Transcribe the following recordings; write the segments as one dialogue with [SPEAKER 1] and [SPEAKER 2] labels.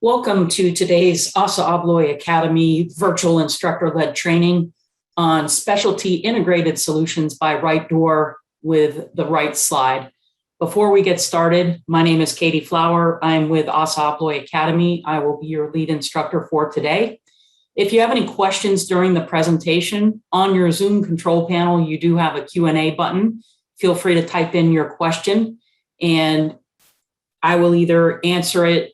[SPEAKER 1] Welcome to today's Assa Abloy Academy virtual instructor-led training on specialty integrated solutions by Rite Door with the Rite slide. Before we get started, my name is Katie Flower. I'm with Assa Abloy Academy. I will be your lead instructor for today. If you have any questions during the presentation, on your Zoom control panel, you do have a Q&A button. Feel free to type in your question and I will either answer it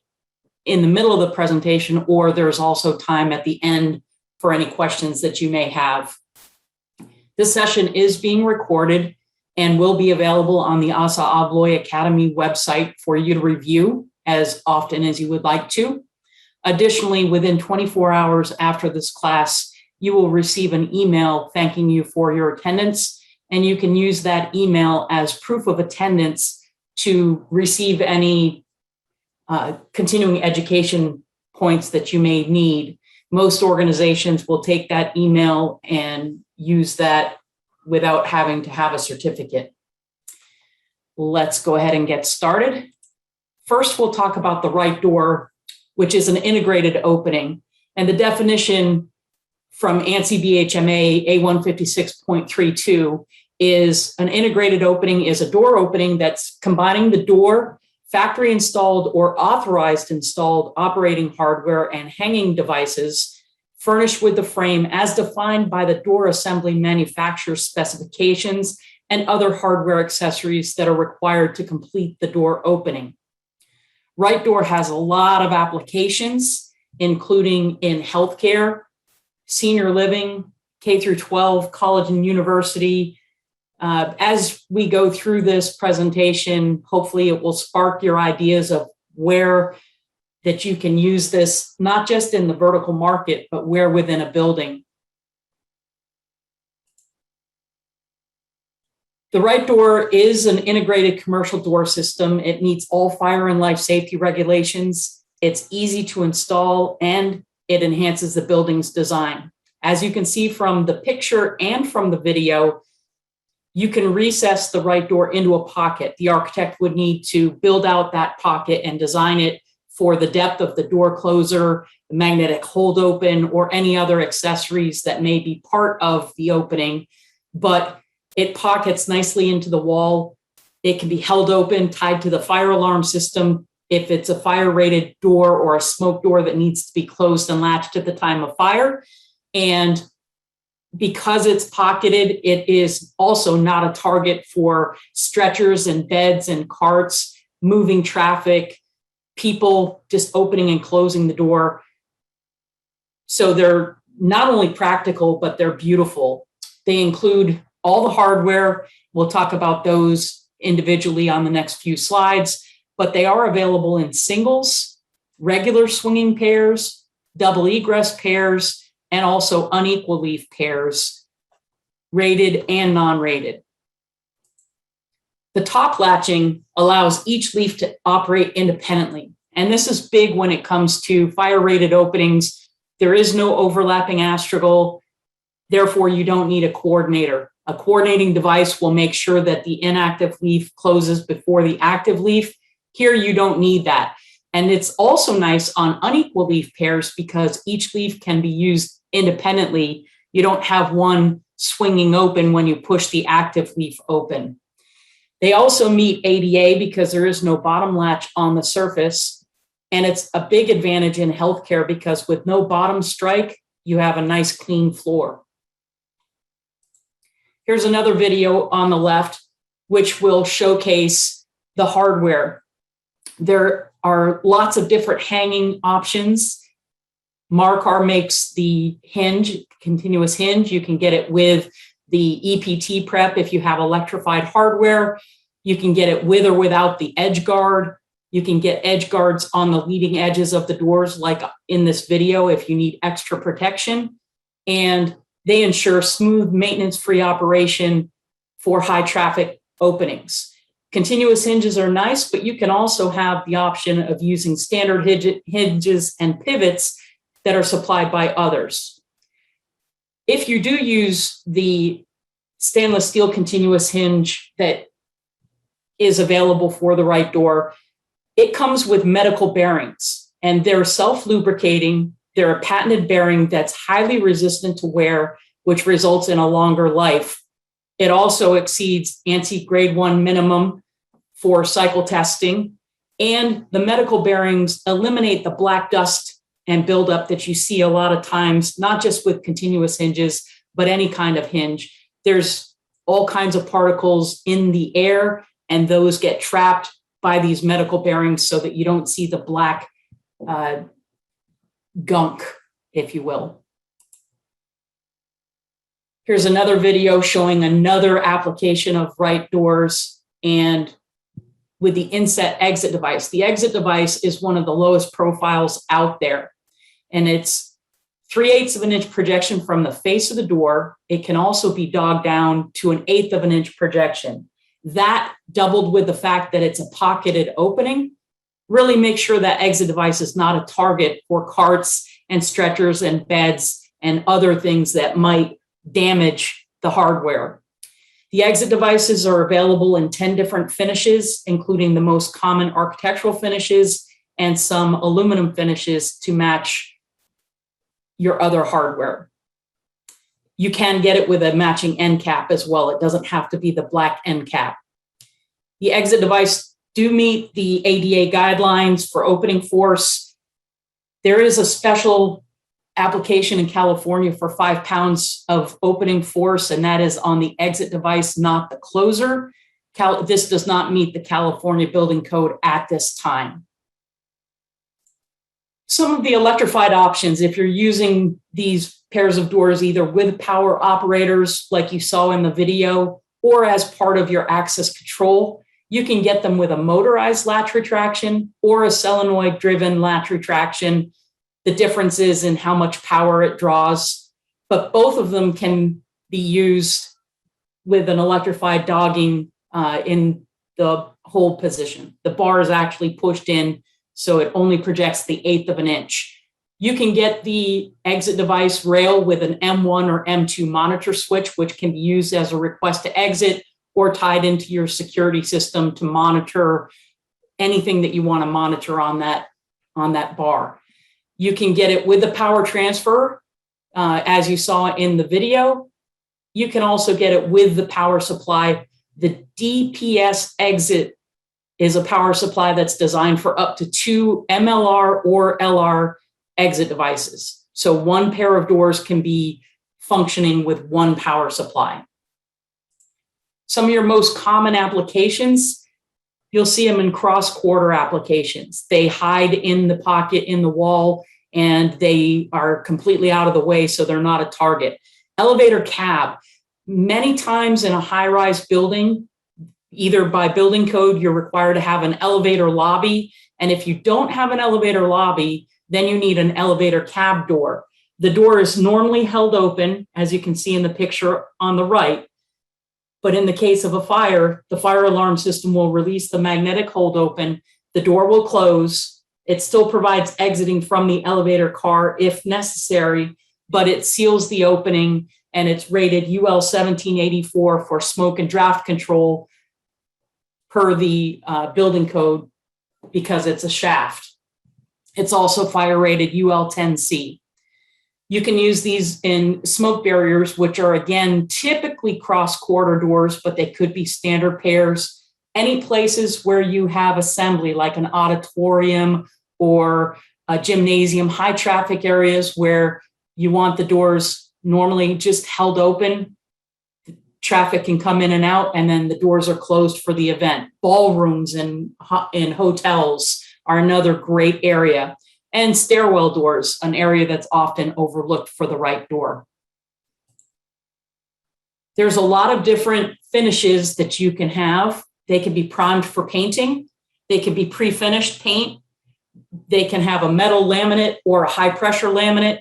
[SPEAKER 1] in the middle of the presentation, or there's also time at the end for any questions that you may have. This session is being recorded and will be available on the Assa Abloy Academy website for you to review as often as you would like to. Additionally, within 24 hours after this class, you will receive an email thanking you for your attendance, and you can use that email as proof of attendance to receive any continuing education points that you may need. Most organizations will take that email and use that without having to have a certificate. Let's go ahead and get started. First, we'll talk about the Rite Door, which is an integrated opening. And the definition from ANSI BHMA A156.32 is an integrated opening is a door opening that's combining the door, factory installed or authorized installed operating hardware and hanging devices furnished with the frame as defined by the door assembly manufacturer specifications and other hardware accessories that are required to complete the door opening. Rite Door has a lot of applications, including in healthcare, senior living, K through 12, college and university. As we go through this presentation, hopefully it will spark your ideas of where that you can use this, not just in the vertical market, but where within a building. The Rite Door is an integrated commercial door system. It meets all fire and life safety regulations. It's easy to install and it enhances the building's design. As you can see from the picture and from the video, you can recess the Rite Door into a pocket. The architect would need to build out that pocket and design it for the depth of the door closer, the magnetic hold open, or any other accessories that may be part of the opening. But it pockets nicely into the wall. It can be held open, tied to the fire alarm system if it's a fire rated door or a smoke door that needs to be closed and latched at the time of fire. And because it's pocketed, it is also not a target for stretchers and beds and carts, moving traffic, people just opening and closing the door. So they're not only practical, but they're beautiful. They include all the hardware. We'll talk about those individually on the next few slides, but they are available in singles, regular swinging pairs, double egress pairs, and also unequal leaf pairs, rated and non-rated. The top latching allows each leaf to operate independently. And this is big when it comes to fire-rated openings. There is no overlapping astragal. Therefore, you don't need a coordinator. A coordinating device will make sure that the inactive leaf closes before the active leaf. Here, you don't need that. And it's also nice on unequal leaf pairs because each leaf can be used independently. You don't have one swinging open when you push the active leaf open. They also meet ADA because there is no bottom latch on the surface. And it's a big advantage in healthcare because with no bottom strike, you have a nice clean floor. Here's another video on the left, which will showcase the hardware. There are lots of different hanging options. Marcar makes the hinge, continuous hinge. You can get it with the EPT prep if you have electrified hardware. You can get it with or without the edge guard. You can get edge guards on the leading edges of the doors, like in this video, if you need extra protection. And they ensure smooth, maintenance-free operation for high traffic openings. Continuous hinges are nice, but you can also have the option of using standard hinges and pivots that are supplied by others. If you do use the stainless steel continuous hinge that is available for the Rite Door, it comes with medical bearings. and they're self-lubricating. They're a patented bearing that's highly resistant to wear, which results in a longer life. It also exceeds ANSI grade 1 minimum for cycle testing, and the medical bearings eliminate the black dust and buildup that you see a lot of times, not just with continuous hinges, but any kind of hinge. There's all kinds of particles in the air, and those get trapped by these medical bearings so that you don't see the black gunk, if you will. Here's another video showing another application of Rite doors and with the inset exit device. The exit device is one of the lowest profiles out there, and it's 3/8 of an inch projection from the face of the door. It can also be dogged down to 1/8 of an inch projection. That, doubled with the fact that it's a pocketed opening, really makes sure that exit device is not a target for carts and stretchers and beds and other things that might damage the hardware. The exit devices are available in 10 different finishes, including the most common architectural finishes and some aluminum finishes to match your other hardware. You can get it with a matching end cap as well. It doesn't have to be the black end cap. The exit device do meet the ADA guidelines for opening force. There is a special application in California for 5 pounds of opening force, and that is on the exit device, not the closer. This does not meet the California building code at this time. Some of the electrified options, if you're using these pairs of doors either with power operators like you saw in the video or as part of your access control, you can get them with a motorized latch retraction or a solenoid-driven latch retraction. The difference is in how much power it draws, but both of them can be used with an electrified dogging in the hold position. The bar is actually pushed in, so it only projects the 1/8 of an inch. You can get the exit device rail with an M1 or M2 monitor switch, which can be used as a request to exit or tied into your security system to monitor anything that you want to monitor on that bar. You can get it with the power transfer, as you saw in the video. You can also get it with the power supply. The DPS exit is a power supply that's designed for up to 2 MLR or LR exit devices. So one pair of doors can be functioning with one power supply. Some of your most common applications, you'll see them in cross-quarter applications. They hide in the pocket in the wall, and they are completely out of the way, so they're not a target. Elevator cab. Many times in a high-rise building, either by building code, you're required to have an elevator lobby. And if you don't have an elevator lobby, then you need an elevator cab door. The door is normally held open, as you can see in the picture on the right. But in the case of a fire, the fire alarm system will release the magnetic hold open. The door will close. It still provides exiting from the elevator car if necessary, but it seals the opening, and it's rated UL 1784 for smoke and draft control per the building code because it's a shaft. It's also fire rated UL 10C. You can use these in smoke barriers, which are, again, typically cross-quarter doors, but they could be standard pairs. Any places where you have assembly, like an auditorium or a gymnasium, high traffic areas where you want the doors normally just held open, traffic can come in and out, and then the doors are closed for the event. Ballrooms and in hotels are another great area. And stairwell doors, an area that's often overlooked for the Rite door. There's a lot of different finishes that you can have. They can be primed for painting. They can be pre-finished paint. They can have a metal laminate or a high pressure laminate.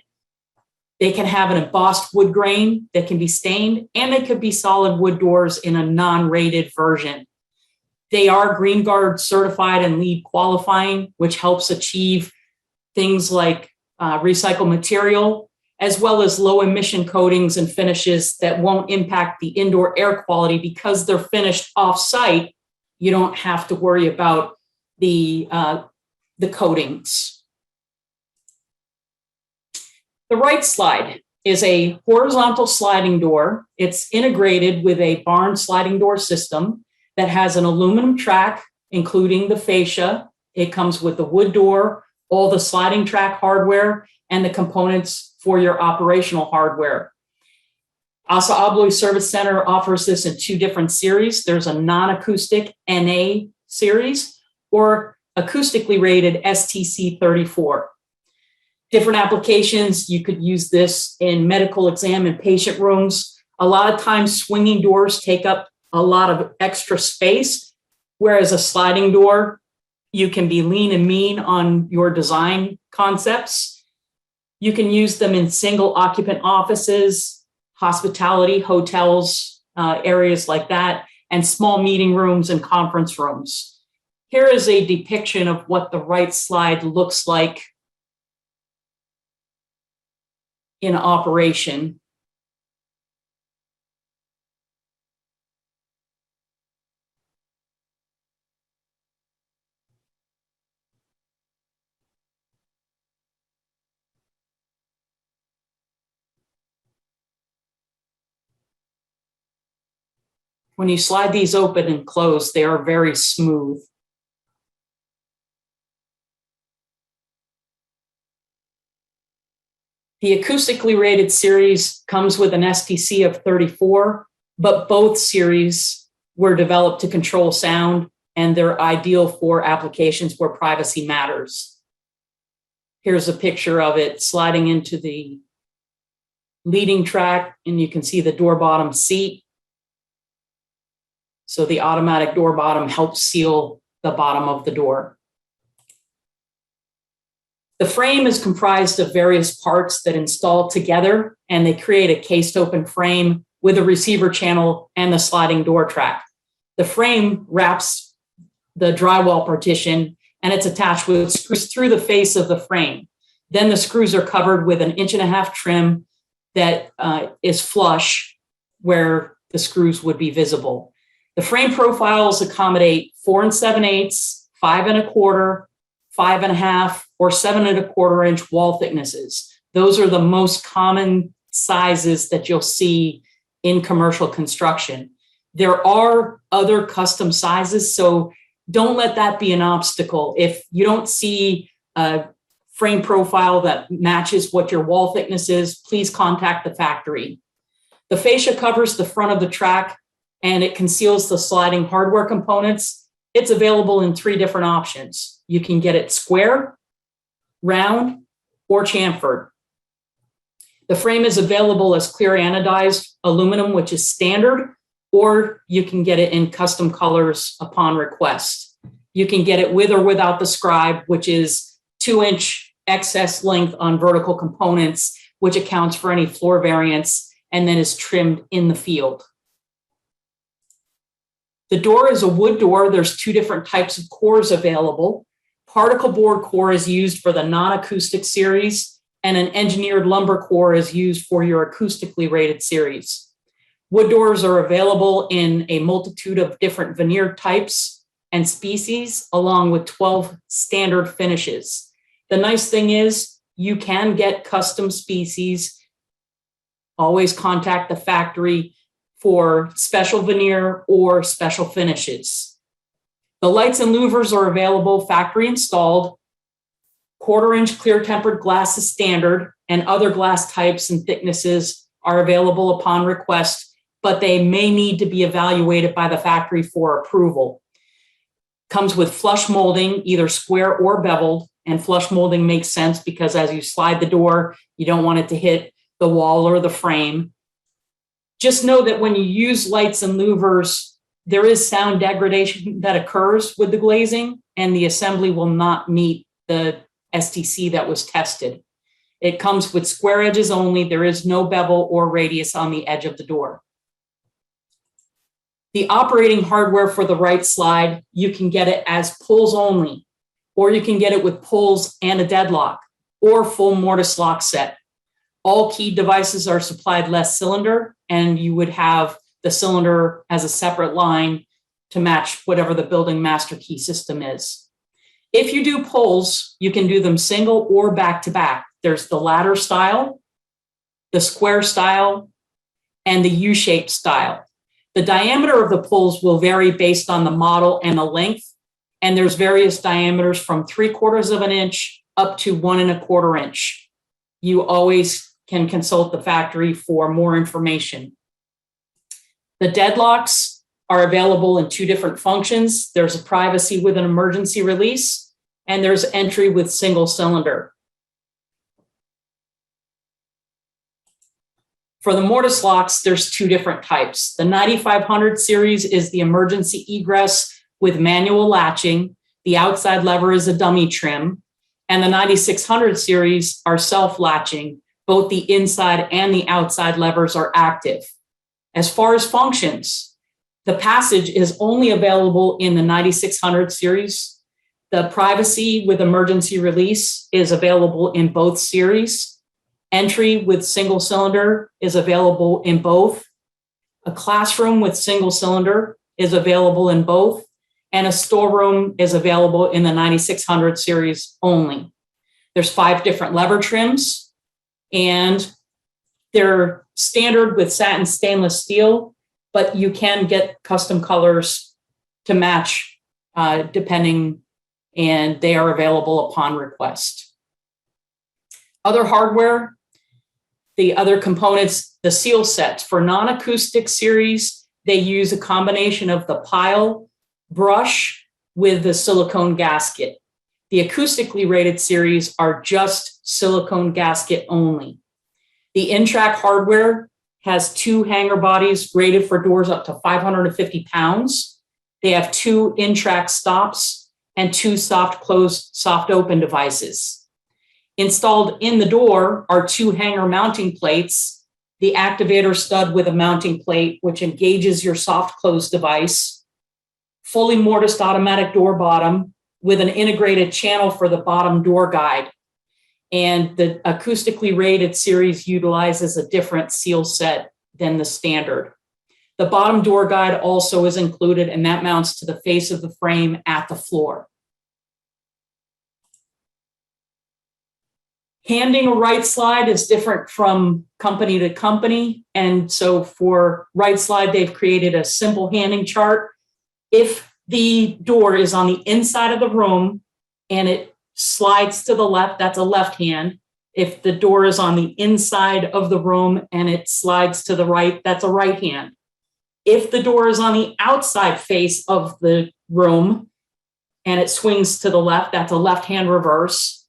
[SPEAKER 1] They can have an embossed wood grain that can be stained, and they could be solid wood doors in a non-rated version. They are Green Guard certified and LEED qualifying, which helps achieve things like recycled material, as well as low emission coatings and finishes that won't impact the indoor air quality because they're finished off-site. You don't have to worry about the coatings. The Rite slide is a horizontal sliding door. It's integrated with a barn sliding door system that has an aluminum track, including the fascia. It comes with the wood door, all the sliding track hardware, and the components for your operational hardware. Assa Abloy Service Center offers this in two different series. There's a non-acoustic NA series or acoustically rated STC 34. Different applications, you could use this in medical exam and patient rooms. A lot of times swinging doors take up a lot of extra space, whereas a sliding door, you can be lean and mean on your design concepts. You can use them in single occupant offices, hospitality, hotels, areas like that, and small meeting rooms and conference rooms. Here is a depiction of what the Rite slide looks like in operation. When you slide these open and close, they are very smooth. The acoustically rated series comes with an STC of 34, but both series were developed to control sound, and they're ideal for applications where privacy matters. Here's a picture of it sliding into the leading track, and you can see the door bottom seat. So the automatic door bottom helps seal the bottom of the door. The frame is comprised of various parts that install together, and they create a cased open frame with a receiver channel and the sliding door track. The frame wraps the drywall partition, and it's attached with screws through the face of the frame. Then the screws are covered with an 1.5" trim that is flush where the screws would be visible. The frame profiles accommodate 4 7/8, 5 1/4, 5 1/2, or 7 1/4 inch wall thicknesses. Those are the most common sizes that you'll see in commercial construction. There are other custom sizes, so don't let that be an obstacle. If you don't see a frame profile that matches what your wall thickness is, please contact the factory. The fascia covers the front of the track, and it conceals the sliding hardware components. It's available in 3 different options. You can get it square, round, or chamfered. The frame is available as clear anodized aluminum, which is standard, or you can get it in custom colors upon request. You can get it with or without the scribe, which is 2-inch excess length on vertical components, which accounts for any floor variance and then is trimmed in the field. The door is a wood door. There's 2 different types of cores available. Particle board core is used for the non-acoustic series, and an engineered lumber core is used for your acoustically rated series. Wood doors are available in a multitude of different veneer types and species, along with 12 standard finishes. The nice thing is you can get custom species. Always contact the factory for special veneer or special finishes. The lights and louvers are available factory installed. 1/4 inch clear tempered glass is standard, and other glass types and thicknesses are available upon request, but they may need to be evaluated by the factory for approval. Comes with flush molding, either square or beveled, and flush molding makes sense because as you slide the door, you don't want it to hit the wall or the frame. Just know that when you use lights and louvers, there is sound degradation that occurs with the glazing, and the assembly will not meet the STC that was tested. It comes with square edges only. There is no bevel or radius on the edge of the door. The operating hardware for the Rite slide, you can get it as pulls only, or you can get it with pulls and a deadlock, or full Mortise lock set. All key devices are supplied less cylinder, and you would have the cylinder as a separate line to match whatever the building master key system is. If you do pulls, you can do them single or back to back. There's the ladder style, the square style, and the U-shaped style. The diameter of the pulls will vary based on the model and the length, and there's various diameters from 3/4 of an inch up to 1 1/4 inch. You always can consult the factory for more information. The deadlocks are available in 2 different functions. There's a privacy with an emergency release, and there's entry with single cylinder. For the Mortise locks, there's 2 different types. The 9500 series is the emergency egress with manual latching. The outside lever is a dummy trim. And the 9600 series are self-latching. Both the inside and the outside levers are active. As far as functions, the passage is only available in the 9600 series. The privacy with emergency release is available in both series. Entry with single cylinder is available in both. A classroom with single cylinder is available in both. And a storeroom is available in the 9600 series only. There's 5 different lever trims, and they're standard with satin stainless steel, but you can get custom colors to match depending, and they are available upon request. Other hardware, the other components, the seal sets. For non-acoustic series, they use a combination of the pile brush with the silicone gasket. The acoustically rated series are just silicone gasket only. The in-track hardware has 2 hanger bodies rated for doors up to 550 pounds. They have 2 in-track stops and 2 soft close, soft open devices. Installed in the door are 2 hanger mounting plates, the activator stud with a mounting plate, which engages your soft close device, fully mortised automatic door bottom with an integrated channel for the bottom door guide. And the acoustically rated series utilizes a different seal set than the standard. The bottom door guide also is included, and that mounts to the face of the frame at the floor. Handing a Rite slide is different from company to company. And so for Rite slide, they've created a simple handing chart. If the door is on the inside of the room and it slides to the left, that's a left hand. If the door is on the inside of the room and it slides to the right, that's a right hand. If the door is on the outside face of the room and it swings to the left, that's a left hand reverse.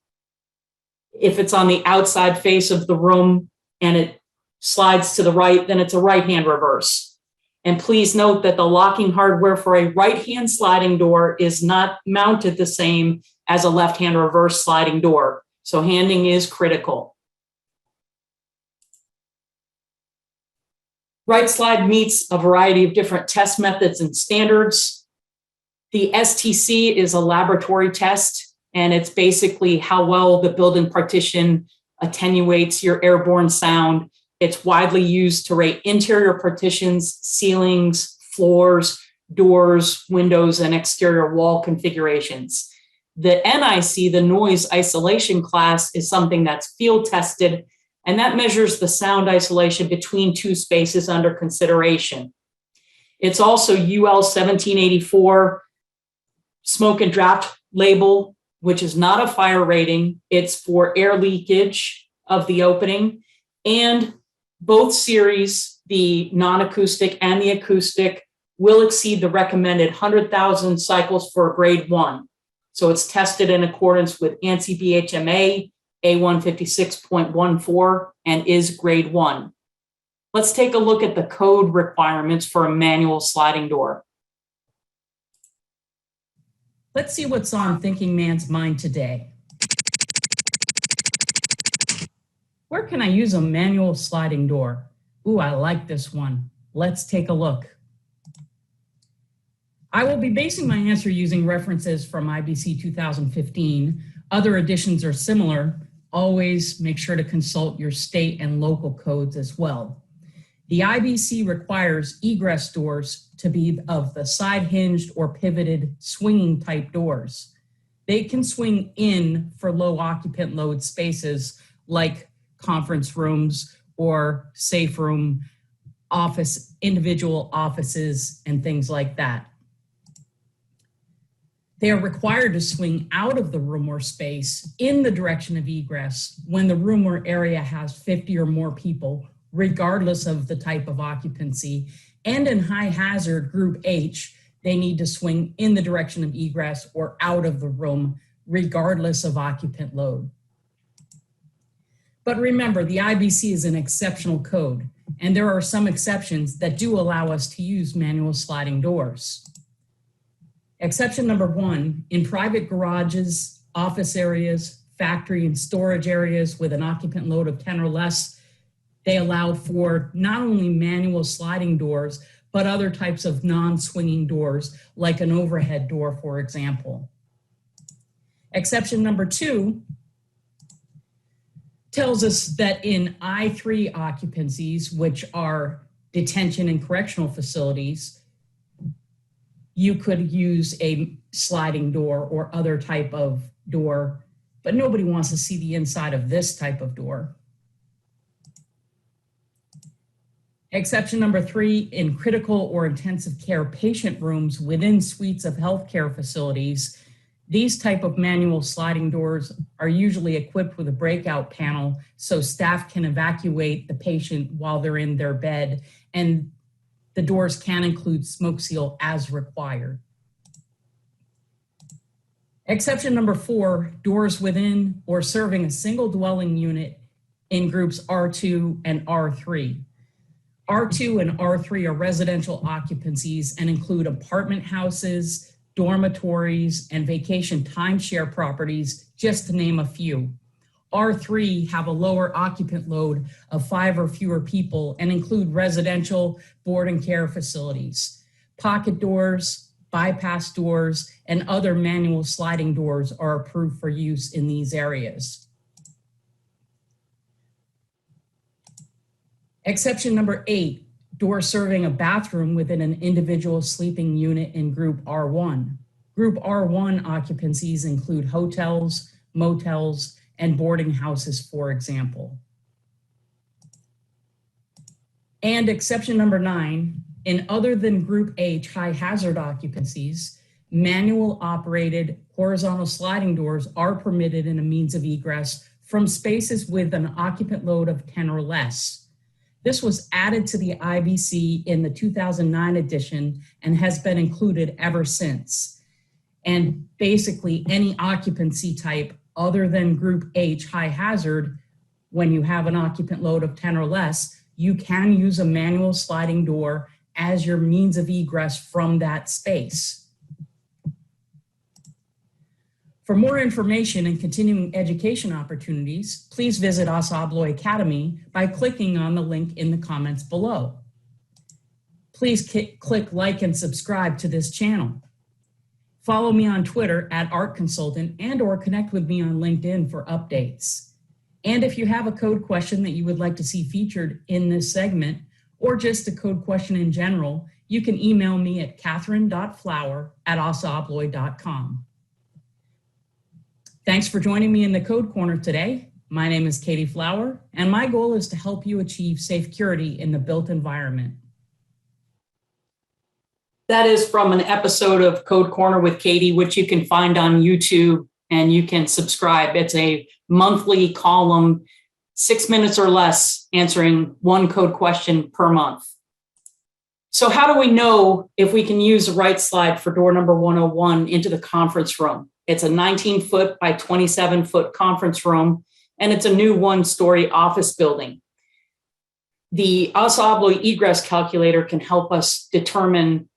[SPEAKER 1] If it's on the outside face of the room and it slides to the right, then it's a right hand reverse. And please note that the locking hardware for a right hand sliding door is not mounted the same as a left hand reverse sliding door. So handing is critical. Rite slide meets a variety of different test methods and standards. The STC is a laboratory test, and it's basically how well the built-in partition attenuates your airborne sound. It's widely used to rate interior partitions, ceilings, floors, doors, windows, and exterior wall configurations. The NIC, the noise isolation class, is something that's field tested, and that measures the sound isolation between 2 spaces under consideration. It's also UL 1784 smoke and draft label, which is not a fire rating. It's for air leakage of the opening. And both series, the non-acoustic and the acoustic, will exceed the recommended 100,000 cycles for grade 1. So it's tested in accordance with ANSI BHMA A156.14 and is grade 1. Let's take a look at the code requirements for a manual sliding door. Let's see what's on Thinking Man's mind today. Where can I use a manual sliding door? Ooh, I like this one. Let's take a look. I will be basing my answer using references from IBC 2015. Other editions are similar. Always make sure to consult your state and local codes as well. The IBC requires egress doors to be of the side hinged or pivoted swinging type doors. they can swing in for low occupant load spaces like conference rooms or safe room, office, individual offices, and things like that. They are required to swing out of the room or space in the direction of egress when the room or area has 50 or more people, regardless of the type of occupancy. And in high hazard group H, they need to swing in the direction of egress or out of the room, regardless of occupant load. But remember, the IBC is an exceptional code, and there are some exceptions that do allow us to use manual sliding doors. Exception number 1, in private garages, office areas, factory and storage areas with an occupant load of 10 or less, they allow for not only manual sliding doors, but other types of non-swinging doors, like an overhead door, for example. Exception number 2 tells us that in I3 occupancies, which are detention and correctional facilities, you could use a sliding door or other type of door, but nobody wants to see the inside of this type of door. Exception number 3, in critical or intensive care patient rooms within suites of healthcare facilities, these type of manual sliding doors are usually equipped with a breakout panel so staff can evacuate the patient while they're in their bed, and the doors can include smoke seal as required. Exception number 4, doors within or serving a single dwelling unit in groups R2 and R3. R2 and R3 are residential occupancies and include apartment houses, dormitories, and vacation timeshare properties, just to name a few. R3 have a lower occupant load of 5 or fewer people and include residential, board and care facilities. Pocket doors, bypass doors, and other manual sliding doors are approved for use in these areas. Exception number 8, doors serving a bathroom within an individual sleeping unit in group R1. Group R1 occupancies include hotels, motels, and boarding houses, for example. And exception number 9, in other than group H high hazard occupancies, manual operated horizontal sliding doors are permitted in a means of egress from spaces with an occupant load of 10 or less. This was added to the IBC in the 2009 edition and has been included ever since. And basically any occupancy type other than group H high hazard, when you have an occupant load of 10 or less, you can use a manual sliding door as your means of egress from that space. For more information and continuing education opportunities, please visit Assa Abloy Academy by clicking on the link in the comments below. Please click like and subscribe to this channel. Follow me on Twitter at Art Consultant and/or connect with me on LinkedIn for updates. And if you have a code question that you would like to see featured in this segment, or just a code question in general, you can email me at catherine.flower@assaabloy.com. Thanks for joining me in the Code Corner today. My name is Katie Flower, and my goal is to help you achieve safecurity in the built environment. That is from an episode of Code Corner with Katie, which you can find on YouTube and you can subscribe. It's a monthly column, 6 minutes or less, answering one code question per month. So how do we know if we can use a Rite slide for door number 101 into the conference room? It's a 19-foot by 27-foot conference room, and it's a new one-story office building. The Assa Abloy egress calculator can help us determine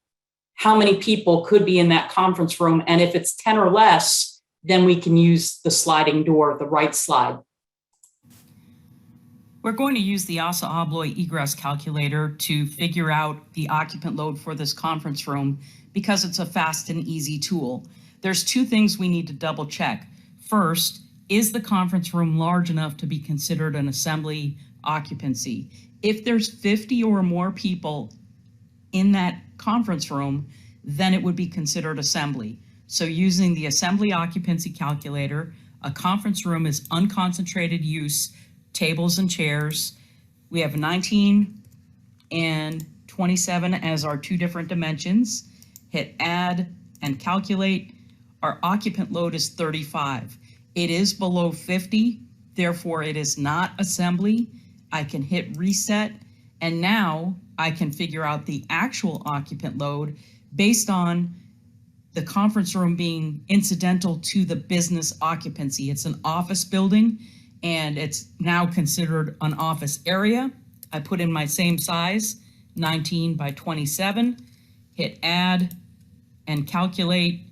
[SPEAKER 1] how many people could be in that conference room, and if it's 10 or less, then we can use the sliding door, the Rite slide. We're going to use the Assa Abloy egress calculator to figure out the occupant load for this conference room because it's a fast and easy tool. There's two things we need to double check. First, is the conference room large enough to be considered an assembly occupancy? If there's 50 or more people in that conference room, then it would be considered assembly. So using the assembly occupancy calculator, a conference room is unconcentrated use, tables and chairs. We have 19 and 27 as our two different dimensions. Hit add and calculate. Our occupant load is 35. It is below 50, therefore it is not assembly. I can hit reset, and now I can figure out the actual occupant load based on the conference room being incidental to the business occupancy. It's an office building, and it's now considered an office area. I put in my same size, 19 by 27, hit add and calculate,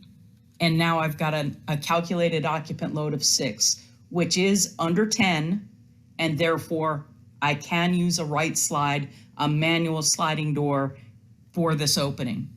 [SPEAKER 1] and now I've got a calculated occupant load of 6, which is under 10, and therefore I can use a Rite slide, a manual sliding door for this opening.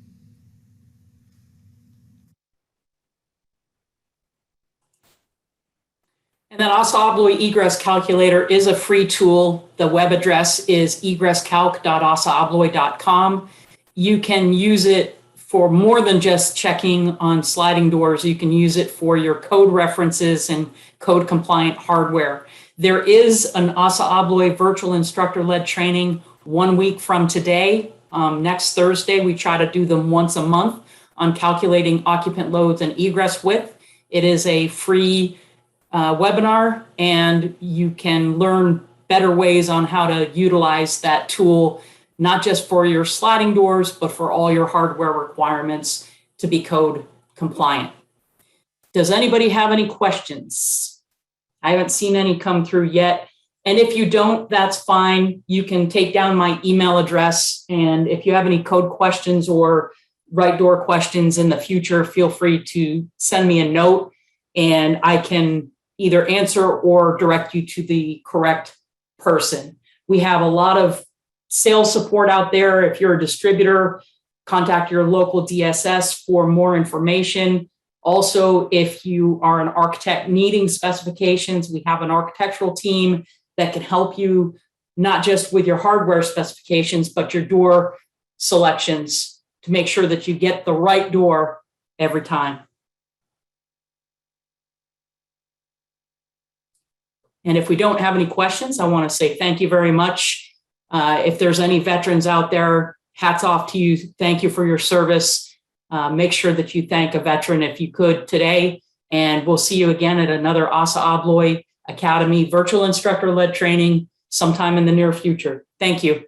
[SPEAKER 1] And then Assa Abloy Egress Calculator is a free tool. The web address is egresscalc.assaabloy.com. You can use it for more than just checking on sliding doors. You can use it for your code references and code compliant hardware. There is an Assa Abloy virtual instructor-led training 1 week from today. Next Thursday, we try to do them once a month on calculating occupant loads and egress width. It is a free webinar, and you can learn better ways on how to utilize that tool, not just for your sliding doors, but for all your hardware requirements to be code compliant. Does anybody have any questions? I haven't seen any come through yet. And if you don't, that's fine. You can take down my email address. And if you have any code questions or Rite door questions in the future, feel free to send me a note, and I can either answer or direct you to the correct person. We have a lot of sales support out there. If you're a distributor, contact your local DSS for more information. Also, if you are an architect needing specifications, we have an architectural team that can help you not just with your hardware specifications, but your door selections to make sure that you get the right door every time. And if we don't have any questions, I want to say thank you very much. If there's any veterans out there, hats off to you. Thank you for your service. Make sure that you thank a veteran if you could today. And we'll see you again at another Assa Abloy Academy virtual instructor-led training sometime in the near future. Thank you.